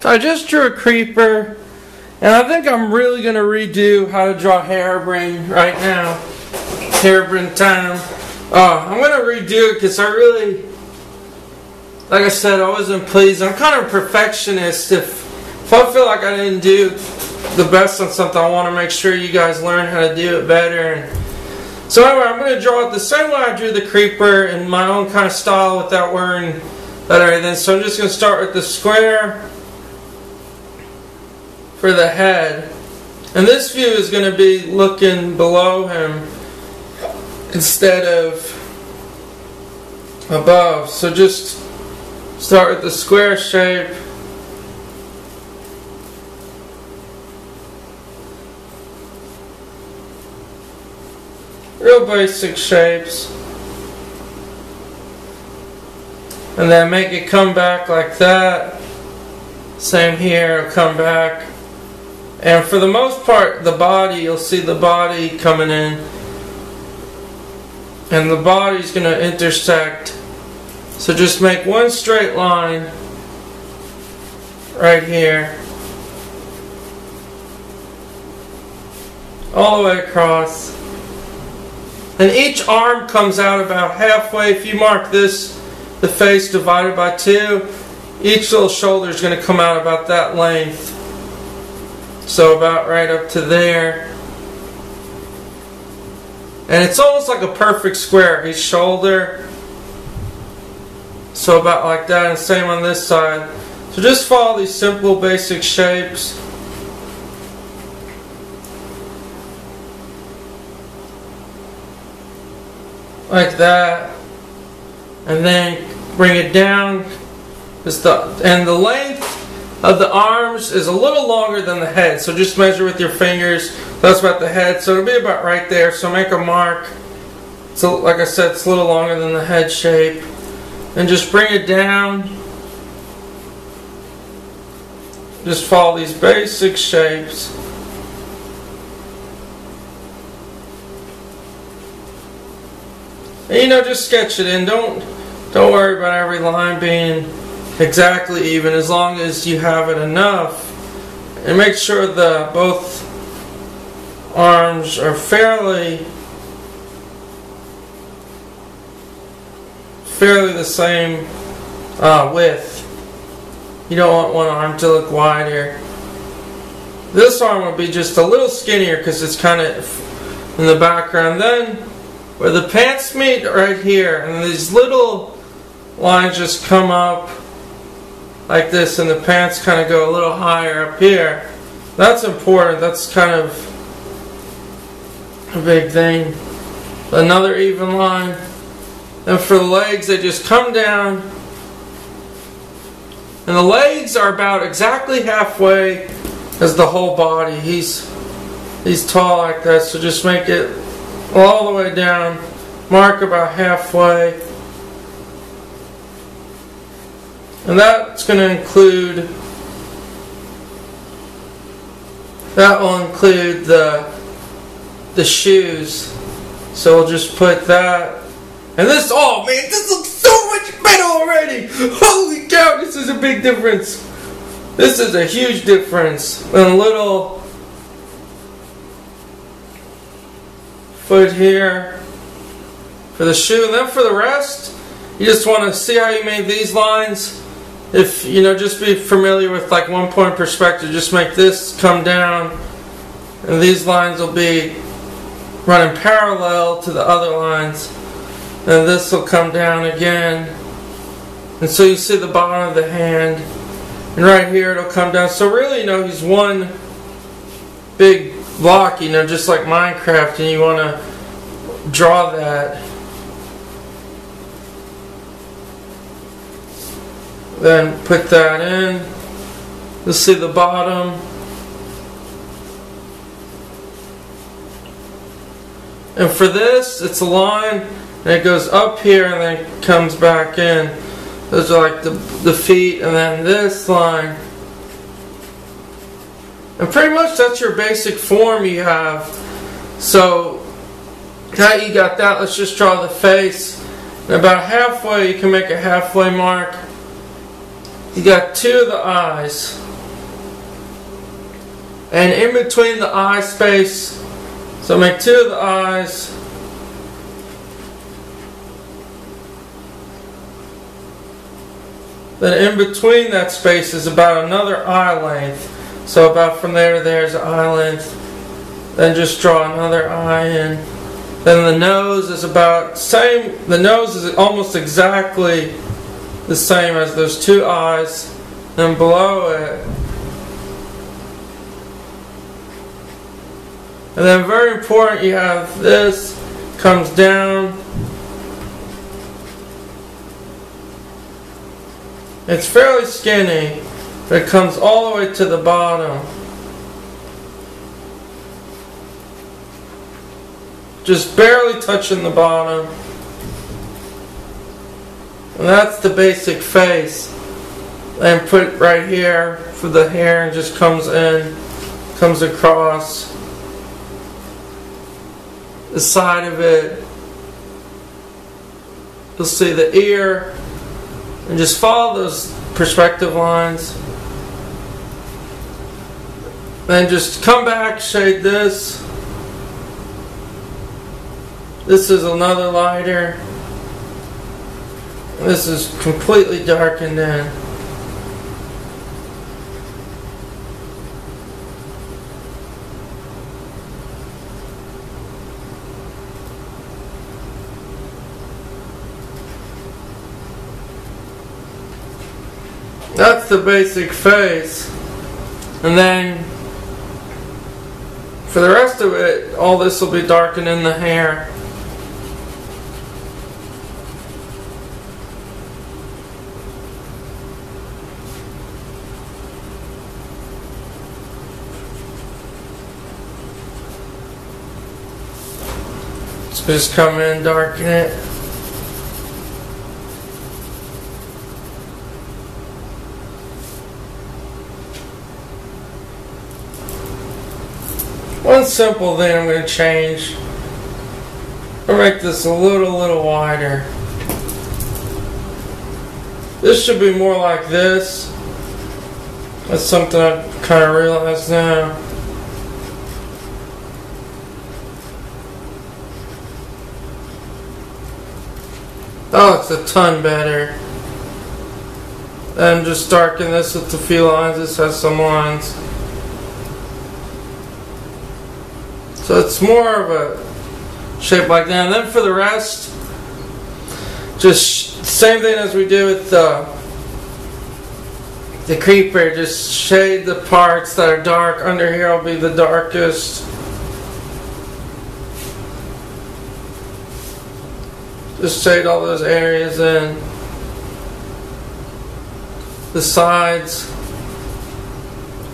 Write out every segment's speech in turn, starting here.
So I just drew a creeper, and I think I'm really going to redo how to draw Herobrine right now. Herobrine time. I'm going to redo it because I really, like I said, I wasn't pleased. I'm kind of a perfectionist. If I feel like I didn't do the best on something, I want to make sure you guys learn how to do it better. And so anyway, I'm going to draw it the same way I drew the creeper in my own kind of style without worrying about everything. So I'm just going to start with the square for the head. And this view is going to be looking below him instead of above. So just start with the square shape. Real basic shapes. And then make it come back like that. Same here, it'll come back. And for the most part, the body, you'll see the body coming in. And the body's going to intersect. So just make one straight line right here. All the way across. And each arm comes out about halfway. If you mark this, the face divided by 2, each little shoulder is going to come out about that length. So about right up to there. And it's almost like a perfect square, each shoulder. So about like that, and same on this side. So just follow these simple basic shapes. Like that. And then bring it down. And the length of the arms is a little longer than the head, so just measure with your fingers. That's about the head, so it'll be about right there. So make a mark. So like I said, it's a little longer than the head shape. And just bring it down. Just follow these basic shapes. And just sketch it in. Don't worry about every line being exactly even, as long as you have it enough. And make sure the both arms are fairly the same width. You don't want one arm to look wider. This arm will be just a little skinnier because it's kind of in the background. Then where the pants meet right here, and these little lines just come up like this, and the pants kind of go a little higher up here. That's important. That's kind of a big thing. Another even line. And for the legs, they just come down. And the legs are about exactly halfway as the whole body. He's tall like that, so just make it all the way down. Mark about halfway. And that's going to include, that will include the shoes. So we'll just put that. And this, oh man, this looks so much better already. Holy cow, this is a big difference. This is a huge difference. And a little foot here for the shoe. And then for the rest, you just want to see how you made these lines. If, just be familiar with like 1 point perspective. Just make this come down, and these lines will be running parallel to the other lines, and this will come down again. And so you see the bottom of the hand, and right here it'll come down. So really, he's one big block, just like Minecraft, and you want to draw that. Then put that in. You'll see the bottom. And for this, it's a line, and it goes up here and then comes back in. Those are like the feet, and then this line. And pretty much that's your basic form you have. So now you got that, let's just draw the face. And about halfway, you can make a halfway mark. You got 2 of the eyes. And in between the eye space, so make 2 of the eyes. Then in between that space is about another eye length. So about from there to there is an eye length. Then just draw another eye in. Then the nose is about same. The nose is almost exactly the same as those 2 eyes. Then below it. And then very important, you have this comes down. It's fairly skinny, but it comes all the way to the bottom. Just barely touching the bottom. And that's the basic face. And put it right here for the hair and just comes in, comes across the side of it. You'll see the ear. And just follow those perspective lines. Then just come back, shade this. This is another lighter. This is completely darkened in. That's the basic face. And then for the rest of it, all this will be darkened in the hair. So just come in, darken it. One simple thing I'm going to change. I'll make this a little wider. This should be more like this. That's something I've kind of realized now. Oh, it's a ton better. And just darken this with a few lines. This has some lines. So it's more of a shape like that. And then for the rest, just same thing as we do with the creeper. Just shade the parts that are dark. Under here will be the darkest. Just shade all those areas in. The sides,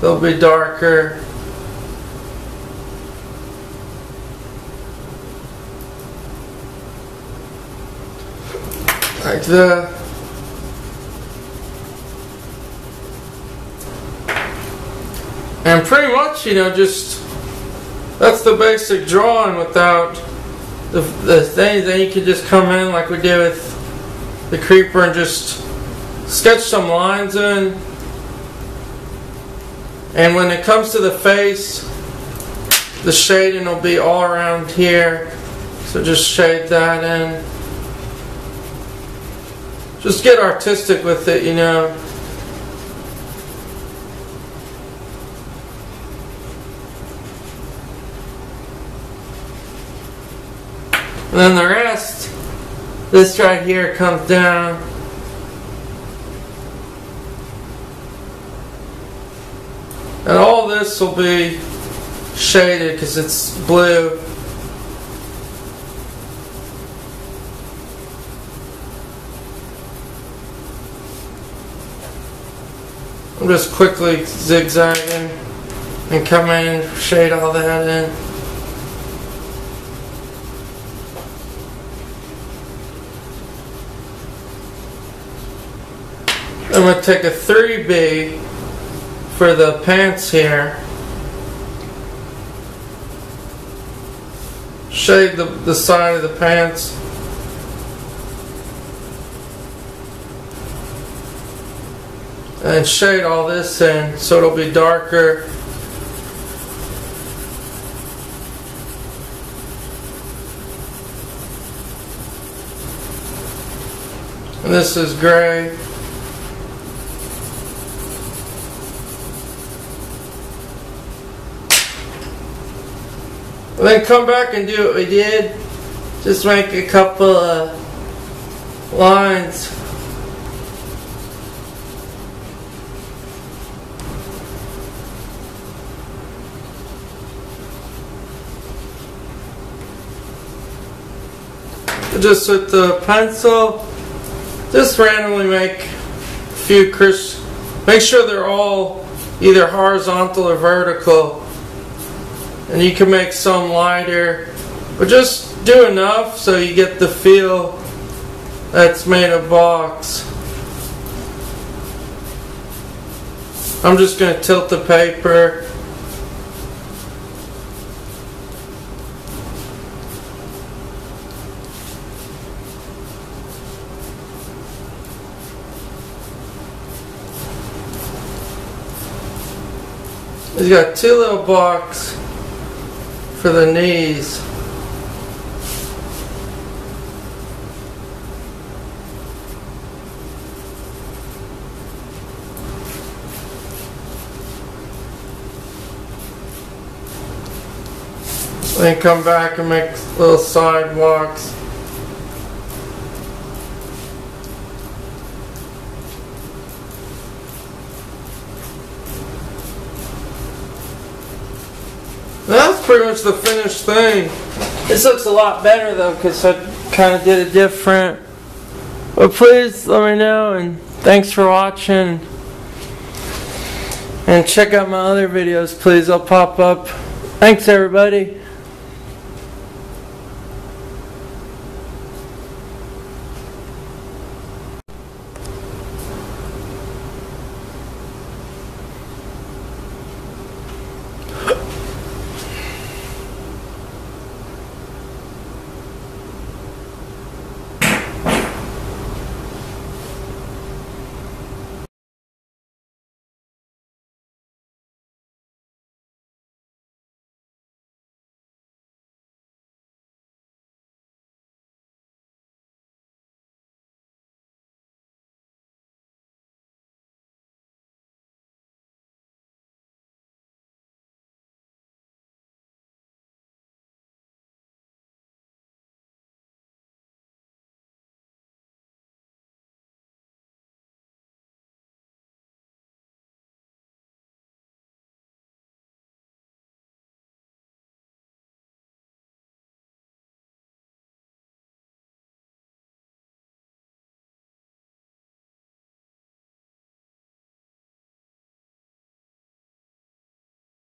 they'll be darker. Like that. And pretty much, you know, just that's the basic drawing without the thing. Then you can just come in like we did with the creeper and just sketch some lines in. And when it comes to the face, the shading will be all around here. So just shade that in. Just get artistic with it, you know. And then the rest, this right here comes down. And all this will be shaded because it's blue. I'm just quickly zigzagging and come in and shade all that in. I'm going to take a 3B for the pants here. Shade the side of the pants. And shade all this in so it'll be darker. And this is gray. And then come back and do what we did. Just make a couple of lines. Just with the pencil, just randomly make a few make sure they're all either horizontal or vertical. And you can make some lighter, but just do enough so you get the feel that's made of box. I'm just going to tilt the paper. He's got two little blocks for the knees. Then come back and make little sidewalks. That's pretty much the finished thing. This looks a lot better though because I kind of did it different. But please let me know, and thanks for watching. And check out my other videos, please. They'll pop up. Thanks everybody.